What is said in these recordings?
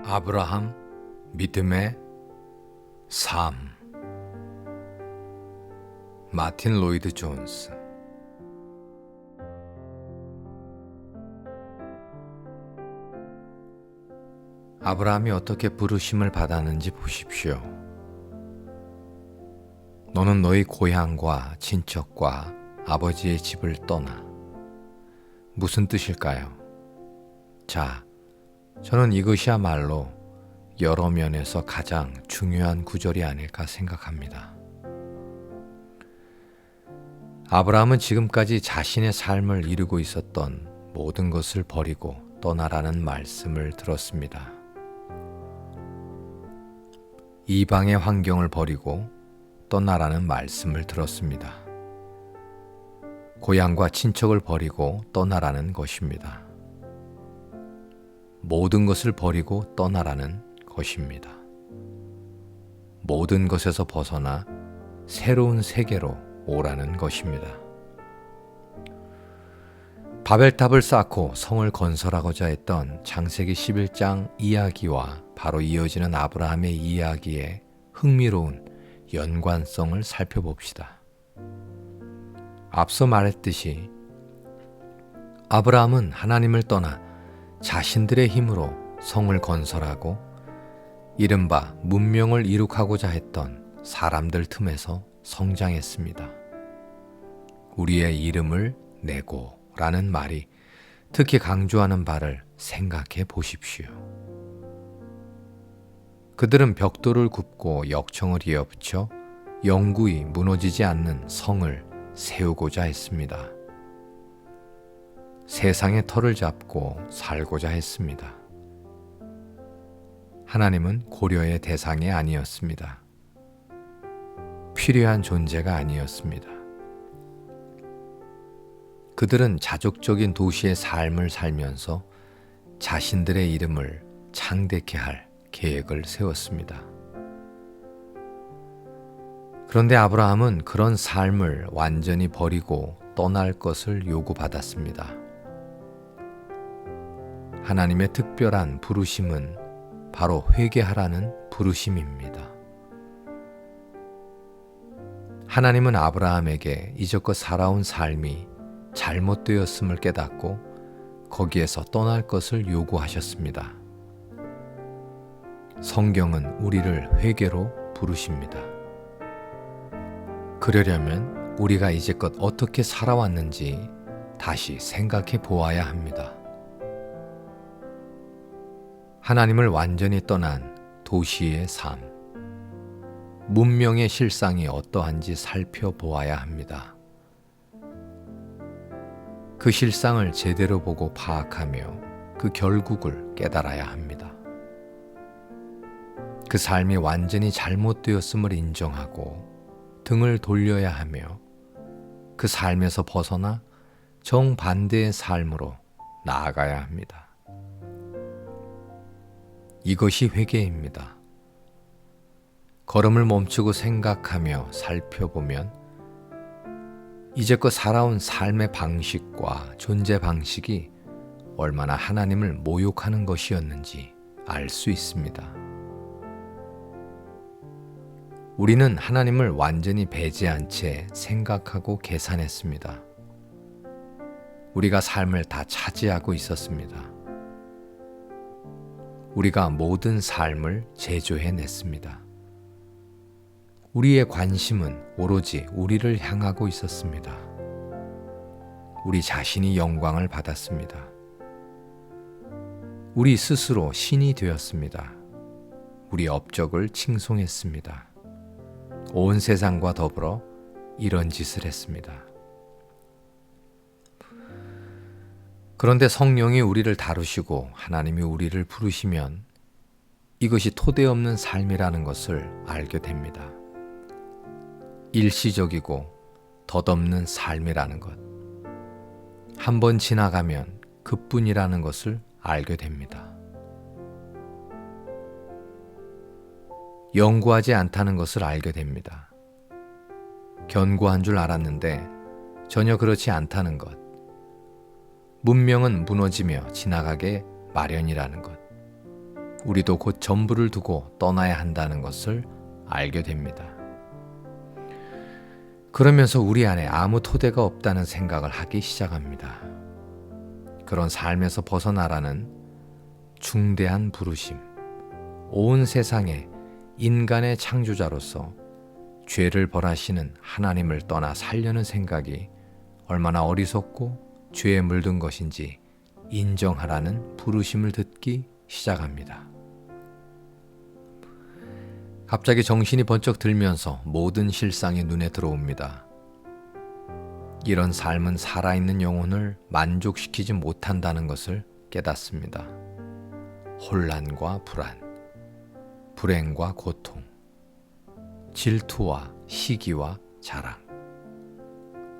아브라함 믿음의 삶. 마틴 로이드 존스. 아브라함이 어떻게 부르심을 받았는지 보십시오. 너는 너희 고향과 친척과 아버지의 집을 떠나. 무슨 뜻일까요? 자, 저는 이것이야말로 여러 면에서 가장 중요한 구절이 아닐까 생각합니다. 아브라함은 지금까지 자신의 삶을 이루고 있었던 모든 것을 버리고 떠나라는 말씀을 들었습니다. 이방의 환경을 버리고 떠나라는 말씀을 들었습니다. 고향과 친척을 버리고 떠나라는 것입니다. 모든 것을 버리고 떠나라는 것입니다. 모든 것에서 벗어나 새로운 세계로 오라는 것입니다. 바벨탑을 쌓고 성을 건설하고자 했던 창세기 11장 이야기와 바로 이어지는 아브라함의 이야기의 흥미로운 연관성을 살펴봅시다. 앞서 말했듯이 아브라함은 하나님을 떠나 자신들의 힘으로 성을 건설하고 이른바 문명을 이룩하고자 했던 사람들 틈에서 성장했습니다. 우리의 이름을 내고 라는 말이 특히 강조하는 바를 생각해 보십시오. 그들은 벽돌을 굽고 역청을 이어붙여 영구히 무너지지 않는 성을 세우고자 했습니다. 세상의 털을 잡고 살고자 했습니다. 하나님은 고려의 대상이 아니었습니다. 필요한 존재가 아니었습니다. 그들은 자족적인 도시의 삶을 살면서 자신들의 이름을 창대케 할 계획을 세웠습니다. 그런데 아브라함은 그런 삶을 완전히 버리고 떠날 것을 요구받았습니다. 하나님의 특별한 부르심은 바로 회개하라는 부르심입니다. 하나님은 아브라함에게 이제껏 살아온 삶이 잘못되었음을 깨닫고 거기에서 떠날 것을 요구하셨습니다. 성경은 우리를 회개로 부르십니다. 그러려면 우리가 이제껏 어떻게 살아왔는지 다시 생각해 보아야 합니다. 하나님을 완전히 떠난 도시의 삶, 문명의 실상이 어떠한지 살펴보아야 합니다. 그 실상을 제대로 보고 파악하며 그 결국을 깨달아야 합니다. 그 삶이 완전히 잘못되었음을 인정하고 등을 돌려야 하며 그 삶에서 벗어나 정반대의 삶으로 나아가야 합니다. 이것이 회개입니다. 걸음을 멈추고 생각하며 살펴보면 이제껏 살아온 삶의 방식과 존재 방식이 얼마나 하나님을 모욕하는 것이었는지 알 수 있습니다. 우리는 하나님을 완전히 배제한 채 생각하고 계산했습니다. 우리가 삶을 다 차지하고 있었습니다. 우리가 모든 삶을 제조해냈습니다. 우리의 관심은 오로지 우리를 향하고 있었습니다. 우리 자신이 영광을 받았습니다. 우리 스스로 신이 되었습니다. 우리 업적을 칭송했습니다. 온 세상과 더불어 이런 짓을 했습니다. 그런데 성령이 우리를 다루시고 하나님이 우리를 부르시면 이것이 토대 없는 삶이라는 것을 알게 됩니다. 일시적이고 덧없는 삶이라는 것. 한번 지나가면 그뿐이라는 것을 알게 됩니다. 연구하지 않다는 것을 알게 됩니다. 견고한 줄 알았는데 전혀 그렇지 않다는 것. 문명은 무너지며 지나가게 마련이라는 것. 우리도 곧 전부를 두고 떠나야 한다는 것을 알게 됩니다. 그러면서 우리 안에 아무 토대가 없다는 생각을 하기 시작합니다. 그런 삶에서 벗어나라는 중대한 부르심, 온 세상에 인간의 창조자로서 죄를 벌하시는 하나님을 떠나 살려는 생각이 얼마나 어리석고 죄에 물든 것인지 인정하라는 부르심을 듣기 시작합니다. 갑자기 정신이 번쩍 들면서 모든 실상이 눈에 들어옵니다. 이런 삶은 살아있는 영혼을 만족시키지 못한다는 것을 깨닫습니다. 혼란과 불안, 불행과 고통, 질투와 시기와 자랑,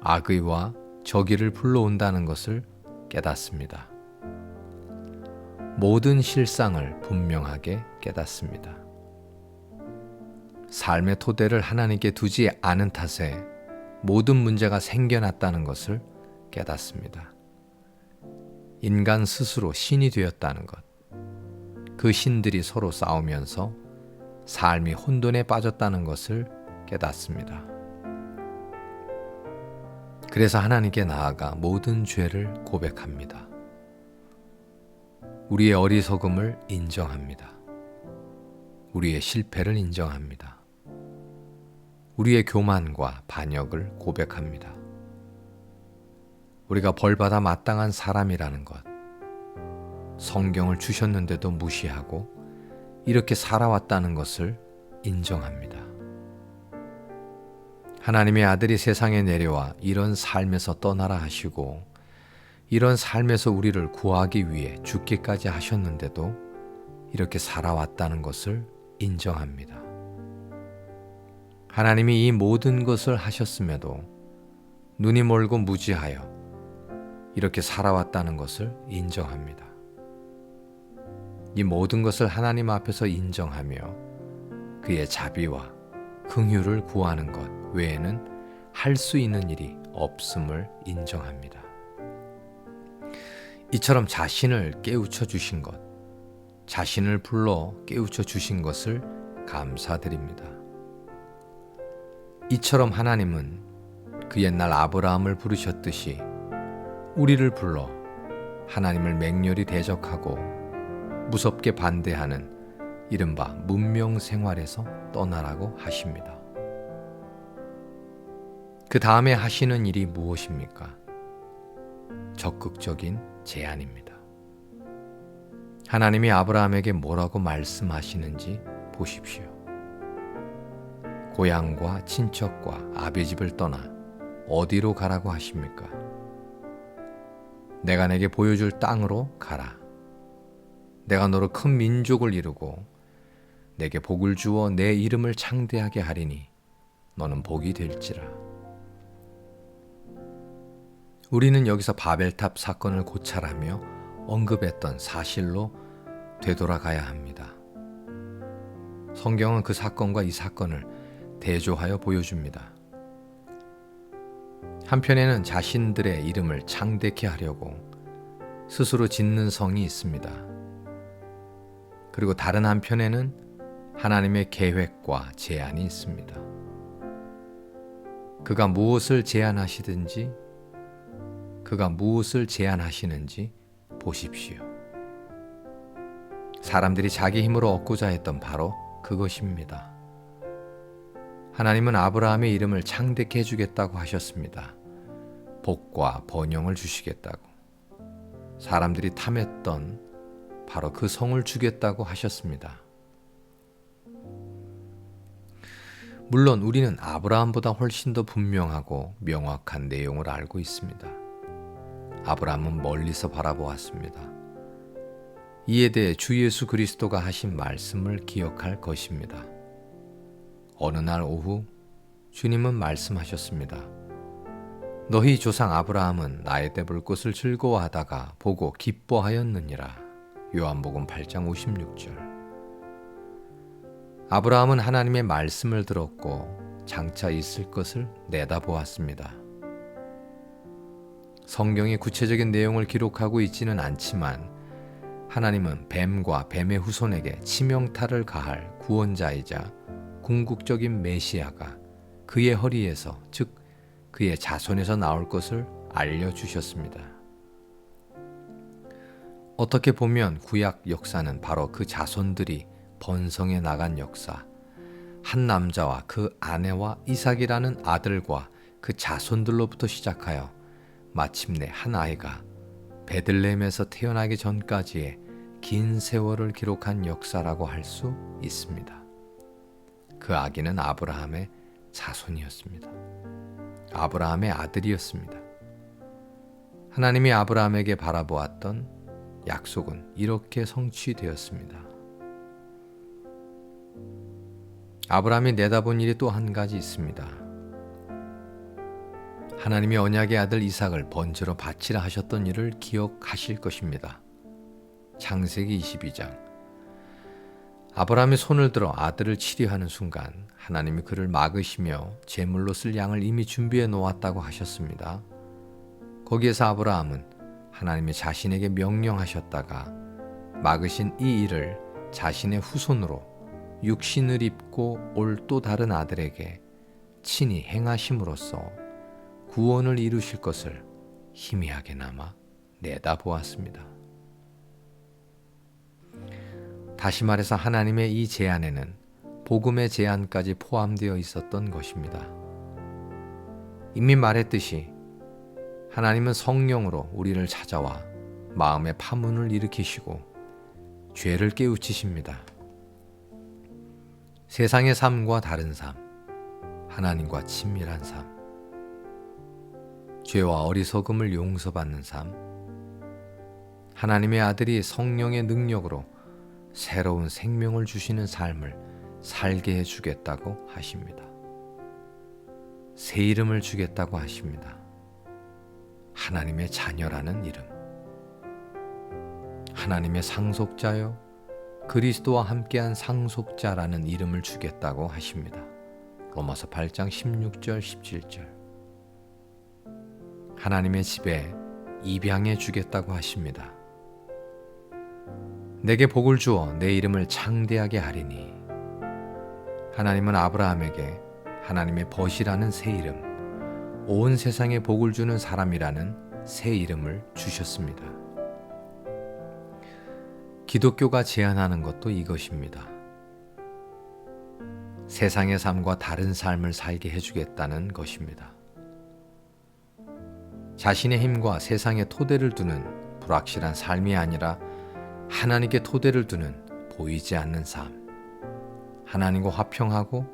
악의와 저기를 불러온다는 것을 깨닫습니다. 모든 실상을 분명하게 깨닫습니다. 삶의 토대를 하나님께 두지 않은 탓에 모든 문제가 생겨났다는 것을 깨닫습니다. 인간 스스로 신이 되었다는 것, 그 신들이 서로 싸우면서 삶이 혼돈에 빠졌다는 것을 깨닫습니다. 그래서 하나님께 나아가 모든 죄를 고백합니다. 우리의 어리석음을 인정합니다. 우리의 실패를 인정합니다. 우리의 교만과 반역을 고백합니다. 우리가 벌받아 마땅한 사람이라는 것, 성경을 주셨는데도 무시하고 이렇게 살아왔다는 것을 인정합니다. 하나님의 아들이 세상에 내려와 이런 삶에서 떠나라 하시고 이런 삶에서 우리를 구하기 위해 죽기까지 하셨는데도 이렇게 살아왔다는 것을 인정합니다. 하나님이 이 모든 것을 하셨음에도 눈이 멀고 무지하여 이렇게 살아왔다는 것을 인정합니다. 이 모든 것을 하나님 앞에서 인정하며 그의 자비와 긍휼을 구하는 것 외에는 할 수 있는 일이 없음을 인정합니다. 이처럼 자신을 깨우쳐 주신 것, 자신을 불러 깨우쳐 주신 것을 감사드립니다. 이처럼 하나님은 그 옛날 아브라함을 부르셨듯이 우리를 불러 하나님을 맹렬히 대적하고 무섭게 반대하는 이른바 문명 생활에서 떠나라고 하십니다. 그 다음에 하시는 일이 무엇입니까? 적극적인 제안입니다. 하나님이 아브라함에게 뭐라고 말씀하시는지 보십시오. 고향과 친척과 아비 집을 떠나 어디로 가라고 하십니까? 내가 내게 보여줄 땅으로 가라. 내가 너로 큰 민족을 이루고 내게 복을 주어 내 이름을 창대하게 하리니 너는 복이 될지라. 우리는 여기서 바벨탑 사건을 고찰하며 언급했던 사실로 되돌아가야 합니다. 성경은 그 사건과 이 사건을 대조하여 보여줍니다. 한편에는 자신들의 이름을 창대케 하려고 스스로 짓는 성이 있습니다. 그리고 다른 한편에는 하나님의 계획과 제안이 있습니다. 그가 무엇을 제안하시든지 그가 무엇을 제안하시는지 보십시오. 사람들이 자기 힘으로 얻고자 했던 바로 그것입니다. 하나님은 아브라함의 이름을 창대케 해주겠다고 하셨습니다. 복과 번영을 주시겠다고. 사람들이 탐했던 바로 그 성을 주겠다고 하셨습니다. 물론 우리는 아브라함보다 훨씬 더 분명하고 명확한 내용을 알고 있습니다. 아브라함은 멀리서 바라보았습니다. 이에 대해 주 예수 그리스도가 하신 말씀을 기억할 것입니다. 어느 날 오후 주님은 말씀하셨습니다. 너희 조상 아브라함은 나의 때 볼 것을 즐거워하다가 보고 기뻐하였느니라. 요한복음 8장 56절. 아브라함은 하나님의 말씀을 들었고 장차 있을 것을 내다보았습니다. 성경이 구체적인 내용을 기록하고 있지는 않지만 하나님은 뱀과 뱀의 후손에게 치명타를 가할 구원자이자 궁극적인 메시아가 그의 허리에서, 즉 그의 자손에서 나올 것을 알려주셨습니다. 어떻게 보면 구약 역사는 바로 그 자손들이 번성해 나간 역사, 한 남자와 그 아내와 이삭이라는 아들과 그 자손들로부터 시작하여 마침내 한 아이가 베들레헴에서 태어나기 전까지의 긴 세월을 기록한 역사라고 할 수 있습니다. 그 아기는 아브라함의 자손이었습니다. 아브라함의 아들이었습니다. 하나님이 아브라함에게 바라보았던 약속은 이렇게 성취되었습니다. 아브라함이 내다본 일이 또 한 가지 있습니다. 하나님이 언약의 아들 이삭을 번제로 바치라 하셨던 일을 기억하실 것입니다. 창세기 22장. 아브라함이 손을 들어 아들을 치려하는 순간 하나님이 그를 막으시며 제물로 쓸 양을 이미 준비해 놓았다고 하셨습니다. 거기에서 아브라함은 하나님이 자신에게 명령하셨다가 막으신 이 일을 자신의 후손으로 육신을 입고 올 또 다른 아들에게 친히 행하심으로써 구원을 이루실 것을 희미하게나마 내다보았습니다. 다시 말해서 하나님의 이 제안에는 복음의 제안까지 포함되어 있었던 것입니다. 이미 말했듯이 하나님은 성령으로 우리를 찾아와 마음의 파문을 일으키시고 죄를 깨우치십니다. 세상의 삶과 다른 삶, 하나님과 친밀한 삶, 죄와 어리석음을 용서받는 삶, 하나님의 아들이 성령의 능력으로 새로운 생명을 주시는 삶을 살게 해주겠다고 하십니다. 새 이름을 주겠다고 하십니다. 하나님의 자녀라는 이름, 하나님의 상속자요 그리스도와 함께한 상속자라는 이름을 주겠다고 하십니다. 로마서 8장 16절 17절. 하나님의 집에 입양해 주겠다고 하십니다. 내게 복을 주어 내 이름을 창대하게 하리니. 하나님은 아브라함에게 하나님의 벗이라는 새 이름, 온 세상에 복을 주는 사람이라는 새 이름을 주셨습니다. 기독교가 제안하는 것도 이것입니다. 세상의 삶과 다른 삶을 살게 해주겠다는 것입니다. 자신의 힘과 세상에 토대를 두는 불확실한 삶이 아니라 하나님께 토대를 두는 보이지 않는 삶, 하나님과 화평하고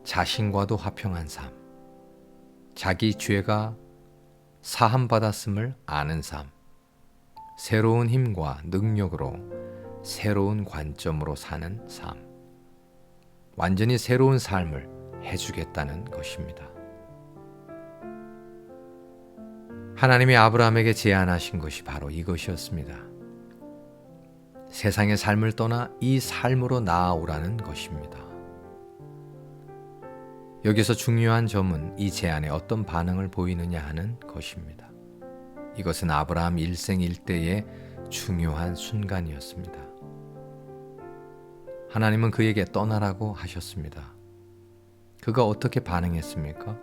자신과도 화평한 삶, 자기 죄가 사함받았음을 아는 삶, 새로운 힘과 능력으로 새로운 관점으로 사는 삶, 완전히 새로운 삶을 해주겠다는 것입니다. 하나님이 아브라함에게 제안하신 것이 바로 이것이었습니다. 세상의 삶을 떠나 이 삶으로 나아오라는 것입니다. 여기서 중요한 점은 이 제안에 어떤 반응을 보이느냐 하는 것입니다. 이것은 아브라함 일생일대의 중요한 순간이었습니다. 하나님은 그에게 떠나라고 하셨습니다. 그가 어떻게 반응했습니까?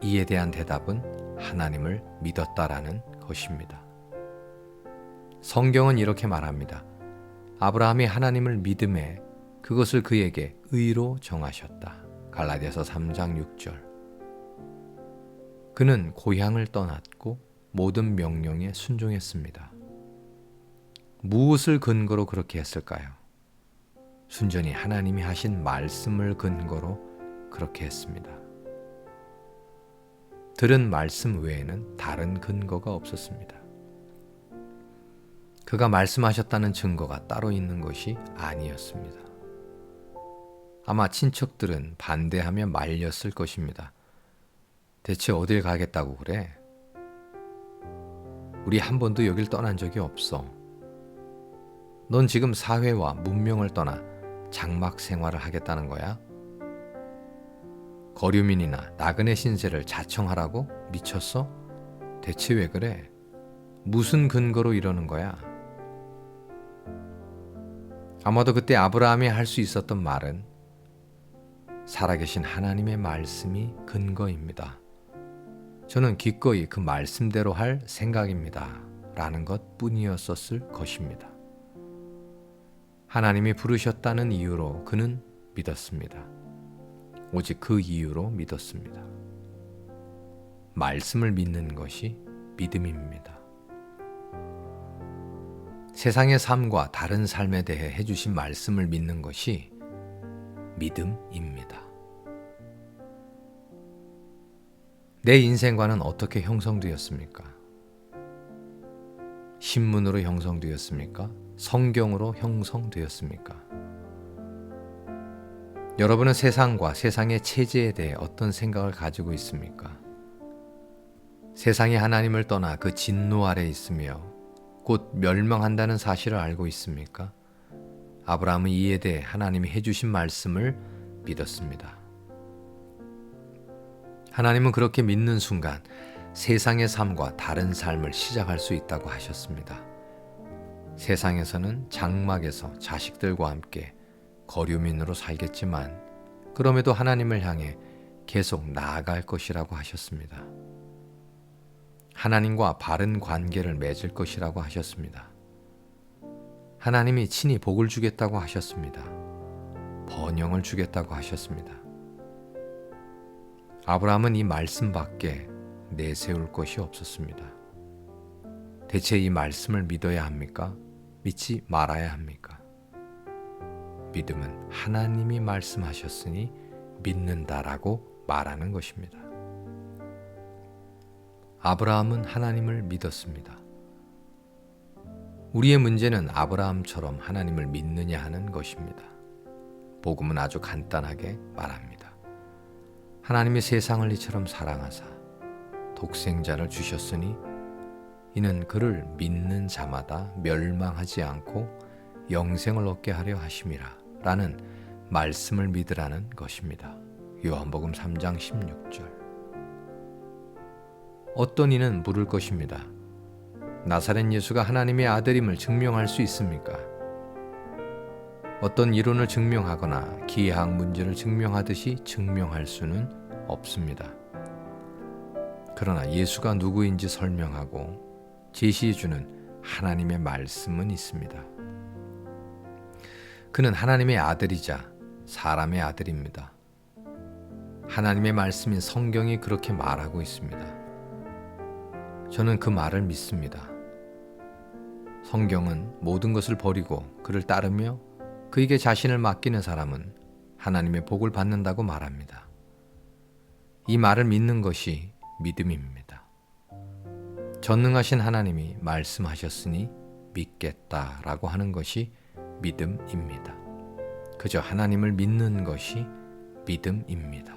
이에 대한 대답은 하나님을 믿었다라는 것입니다. 성경은 이렇게 말합니다. 아브라함이 하나님을 믿음에 그것을 그에게 의로 정하셨다. 갈라디아서 3장 6절. 그는 고향을 떠났고 모든 명령에 순종했습니다. 무엇을 근거로 그렇게 했을까요? 순전히 하나님이 하신 말씀을 근거로 그렇게 했습니다. 들은 말씀 외에는 다른 근거가 없었습니다. 그가 말씀하셨다는 증거가 따로 있는 것이 아니었습니다. 아마 친척들은 반대하며 말렸을 것입니다. 대체 어딜 가겠다고 그래? 우리 한 번도 여길 떠난 적이 없어. 넌 지금 사회와 문명을 떠나 장막 생활을 하겠다는 거야? 거류민이나 나그네 신세를 자청하라고? 미쳤어? 대체 왜 그래? 무슨 근거로 이러는 거야? 아마도 그때 아브라함이 할 수 있었던 말은 살아계신 하나님의 말씀이 근거입니다. 저는 기꺼이 그 말씀대로 할 생각입니다. 라는 것 뿐이었었을 것입니다. 하나님이 부르셨다는 이유로 그는 믿었습니다. 오직 그 이유로 믿었습니다. 말씀을 믿는 것이 믿음입니다. 세상의 삶과 다른 삶에 대해 해주신 말씀을 믿는 것이 믿음입니다. 내 인생관은 어떻게 형성되었습니까? 신문으로 형성되었습니까? 성경으로 형성되었습니까? 여러분은 세상과 세상의 체제에 대해 어떤 생각을 가지고 있습니까? 세상이 하나님을 떠나 그 진노 아래 있으며 곧 멸망한다는 사실을 알고 있습니까? 아브라함은 이에 대해 하나님이 해주신 말씀을 믿었습니다. 하나님은 그렇게 믿는 순간 세상의 삶과 다른 삶을 시작할 수 있다고 하셨습니다. 세상에서는 장막에서 자식들과 함께 거류민으로 살겠지만 그럼에도 하나님을 향해 계속 나아갈 것이라고 하셨습니다. 하나님과 바른 관계를 맺을 것이라고 하셨습니다. 하나님이 친히 복을 주겠다고 하셨습니다. 번영을 주겠다고 하셨습니다. 아브라함은 이 말씀밖에 내세울 것이 없었습니다. 대체 이 말씀을 믿어야 합니까? 믿지 말아야 합니까? 믿음은 하나님이 말씀하셨으니 믿는다라고 말하는 것입니다. 아브라함은 하나님을 믿었습니다. 우리의 문제는 아브라함처럼 하나님을 믿느냐 하는 것입니다. 복음은 아주 간단하게 말합니다. 하나님이 세상을 이처럼 사랑하사 독생자를 주셨으니 이는 그를 믿는 자마다 멸망하지 않고 영생을 얻게 하려 하심이라 라는 말씀을 믿으라는 것입니다. 요한복음 3장 16절. 어떤 이는 물을 것입니다. 나사렛 예수가 하나님의 아들임을 증명할 수 있습니까? 어떤 이론을 증명하거나 기하학 문제를 증명하듯이 증명할 수는 없습니다. 그러나 예수가 누구인지 설명하고 제시해주는 하나님의 말씀은 있습니다. 그는 하나님의 아들이자 사람의 아들입니다. 하나님의 말씀인 성경이 그렇게 말하고 있습니다. 저는 그 말을 믿습니다. 성경은 모든 것을 버리고 그를 따르며 그에게 자신을 맡기는 사람은 하나님의 복을 받는다고 말합니다. 이 말을 믿는 것이 믿음입니다. 전능하신 하나님이 말씀하셨으니 믿겠다라고 하는 것이 믿음입니다. 그저 하나님을 믿는 것이 믿음입니다.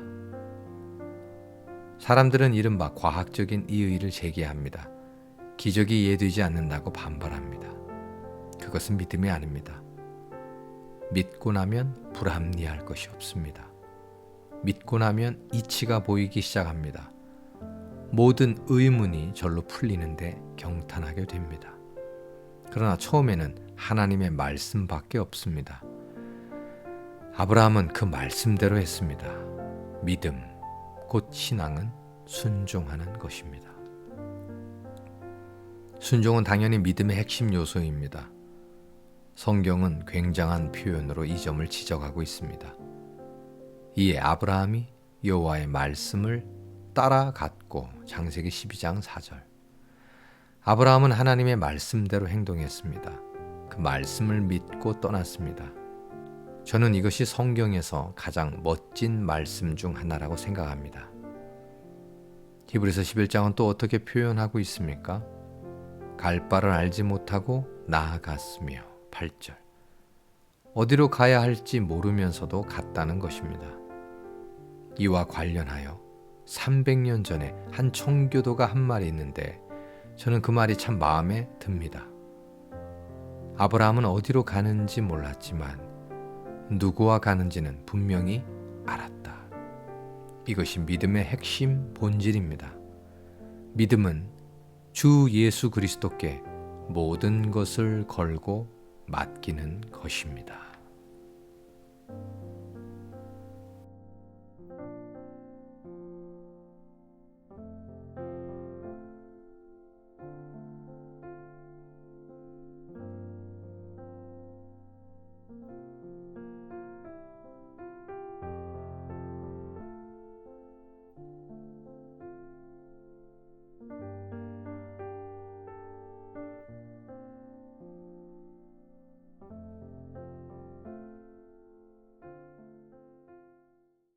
사람들은 이른바 과학적인 이의를 제기합니다. 기적이 이해되지 않는다고 반발합니다. 그것은 믿음이 아닙니다. 믿고 나면 불합리할 것이 없습니다. 믿고 나면 이치가 보이기 시작합니다. 모든 의문이 절로 풀리는데 경탄하게 됩니다. 그러나 처음에는 하나님의 말씀밖에 없습니다. 아브라함은 그 말씀대로 했습니다. 믿음, 곧 신앙은 순종하는 것입니다. 순종은 당연히 믿음의 핵심 요소입니다. 성경은 굉장한 표현으로 이 점을 지적하고 있습니다. 이에 아브라함이 여호와의 말씀을 따라갔고 창세기 12장 4절. 아브라함은 하나님의 말씀대로 행동했습니다. 그 말씀을 믿고 떠났습니다. 저는 이것이 성경에서 가장 멋진 말씀 중 하나라고 생각합니다. 히브리서 11장은 또 어떻게 표현하고 있습니까? 갈 바를 알지 못하고 나아갔으며 8절. 어디로 가야 할지 모르면서도 갔다는 것입니다. 이와 관련하여 300년 전에 한 청교도가 한 말이 있는데 저는 그 말이 참 마음에 듭니다. 아브라함은 어디로 가는지 몰랐지만 누구와 가는지는 분명히 알았다. 이것이 믿음의 핵심 본질입니다. 믿음은 주 예수 그리스도께 모든 것을 걸고 맡기는 것입니다.